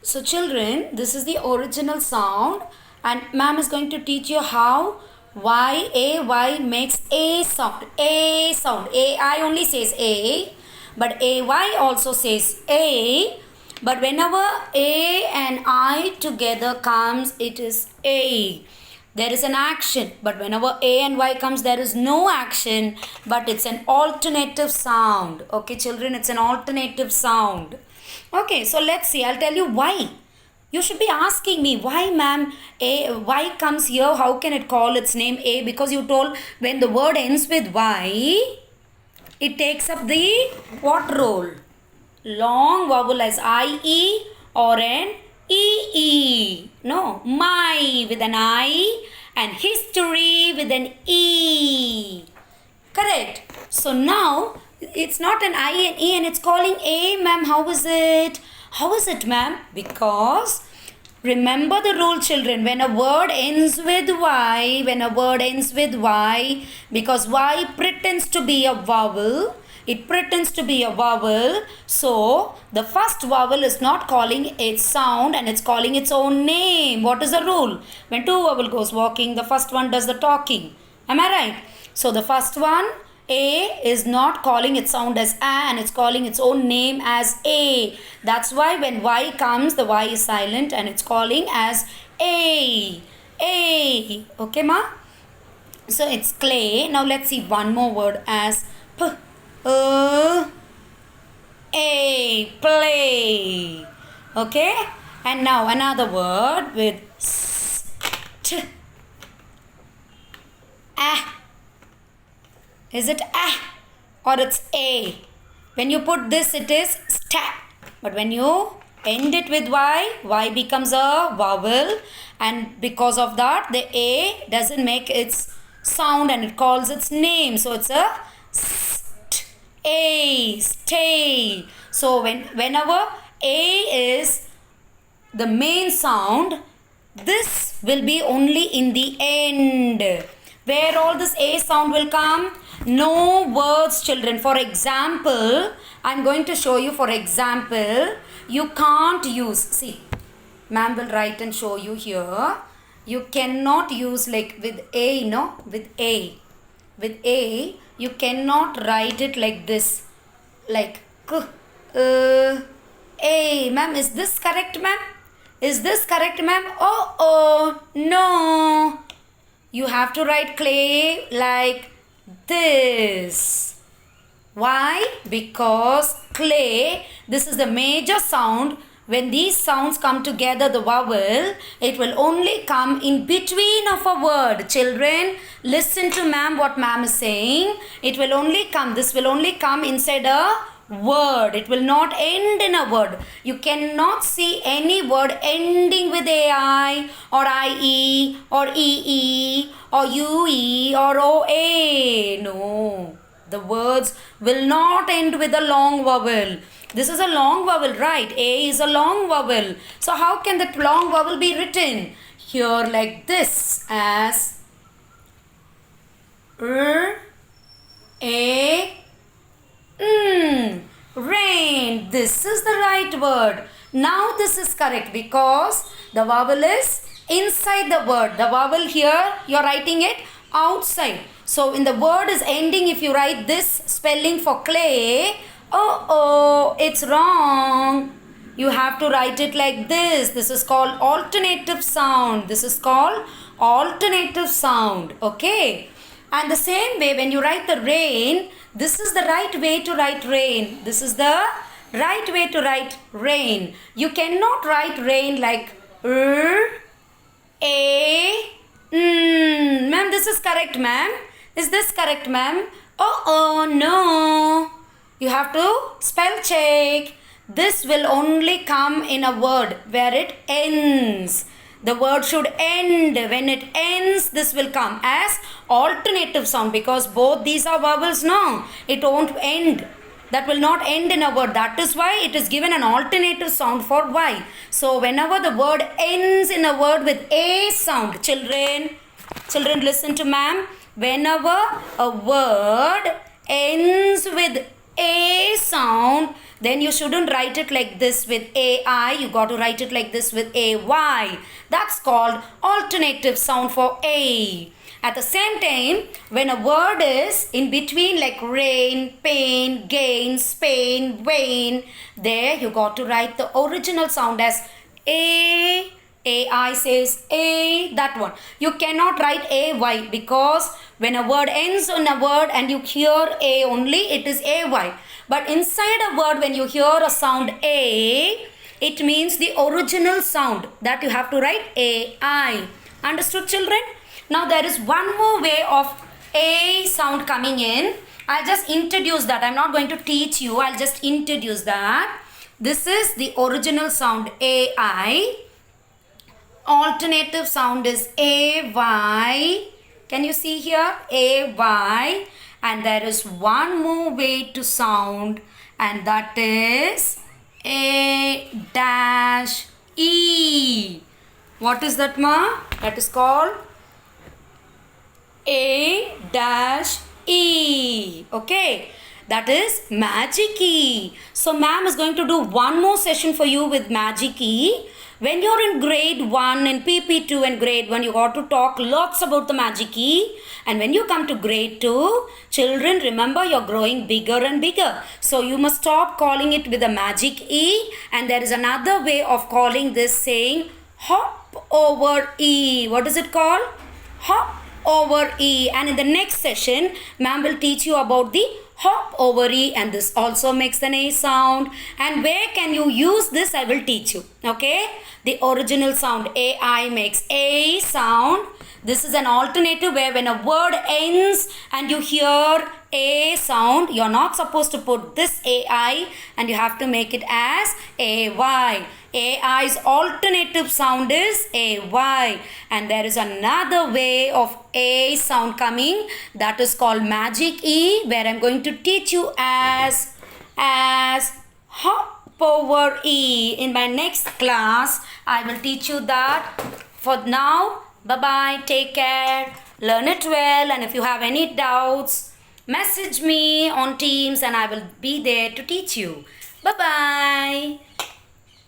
So children, this is the original sound and ma'am is going to teach you how Y makes A sound. A sound. AI only says A, but AY also says A. But whenever A and I together comes, it is A. There is an action, but whenever A and Y comes, there is no action, but it's an alternative sound. Okay, children, it's an alternative sound. Okay, so let's see. I'll tell you why. You should be asking me why, ma'am, A, Y comes here. How can it call its name A? Because you told when the word ends with Y, it takes up the what role? Long vowel as IE or an EE. No, my with an I and history with an E. Correct. So now it's not an I and E and it's calling A, ma'am. How is it? How is it, ma'am? Because remember the rule, children. When a word ends with Y, because Y pretends to be a vowel, it pretends to be a vowel. So the first vowel is not calling its sound and it's calling its own name. What is the rule? When two vowel goes walking, the first one does the talking. Am I right? So the first one, A, is not calling its sound as A and it's calling its own name as A. That's why when Y comes, the Y is silent and it's calling as A. A. Okay, ma? So it's clay. Now let's see one more word as P. A. Play. Okay? And now another word with St. Ah. Is it ah or it's a? When you put this, it is sta. But when you end it with y becomes a vowel, and because of that, the a doesn't make its sound and it calls its name. So it's a st, a, stay. So whenever a is the main sound, this will be only in the end. Where all this A sound will come? No words, children. For example, I'm going to show you, for example, you can't use, see, ma'am will write and show you here. You cannot use like with A, no? With A. With A, you cannot write it like this. Like, A. Ma'am, is this correct, ma'am? Is this correct, ma'am? Oh, no. You have to write clay like this. Why? Because clay, this is the major sound. When these sounds come together, the vowel, it will only come in between of a word. Children, listen to ma'am, what ma'am is saying. It will only come, this will only come inside a word. It will not end in a word. You cannot see any word ending with AI or IE or EE or UE or OA. No. The words will not end with a long vowel. This is a long vowel, right? A is a long vowel. So how can that long vowel be written? Here like this as rain. This is the right word. Now this is correct because the vowel is inside the word. The vowel here, you are writing it outside. So when the word is ending, if you write this spelling for clay, it's wrong. You have to write it like this. This is called alternative sound. This is called alternative sound. Okay. And the same way, when you write the rain, this is the right way to write rain. This is the right way to write rain. You cannot write rain like Ma'am, this is correct, ma'am. Is this correct, ma'am? No. You have to spell check. This will only come in a word where it ends. The word should end. When it ends, this will come as alternative sound because both these are vowels. No, it won't end. That will not end in a word. That is why it is given an alternative sound for Y. So whenever the word ends in a word with A sound, children listen to ma'am. Whenever a word ends with A sound, then you shouldn't write it like this with AI. You got to write it like this with AY. That's called alternative sound for A. At the same time, when a word is in between like rain, pain, gain, Spain, Wayne, there you got to write the original sound as A. AI says A, that one. You cannot write AY because when a word ends on a word and you hear A only, it is AY. But inside a word, when you hear a sound A, it means the original sound that you have to write AI. Understood, children? Now there is one more way of A sound coming in. I'll just introduce that. I'm not going to teach you. I'll just introduce that. This is the original sound AI. Alternative sound is AY. Can you see here? AY. And there is one more way to sound, and that is A dash E. What is that, ma? That is called A dash E. Okay, that is magic E. So ma'am is going to do one more session for you with magic E. When you're in grade 1 and PP2 and grade 1, you got to talk lots about the magic E. And when you come to grade 2, children, remember you're growing bigger and bigger. So you must stop calling it with a magic E. And there is another way of calling this, saying hop over E. What is it called? Hop over E. And in the next session, ma'am will teach you about the hop over E, and this also makes an A sound. And where can you use this, I will teach you. Okay, the original sound AI makes A sound. This is an alternative where when a word ends and you hear A sound, you're not supposed to put this AI and you have to make it as AY. AI's alternative sound is AY. And there is another way of A sound coming, that is called magic E, where I'm going to teach you as hop over E. In my next class, I will teach you that. For now, bye-bye, take care, learn it well, and if you have any doubts, message me on Teams and I will be there to teach you. Bye-bye.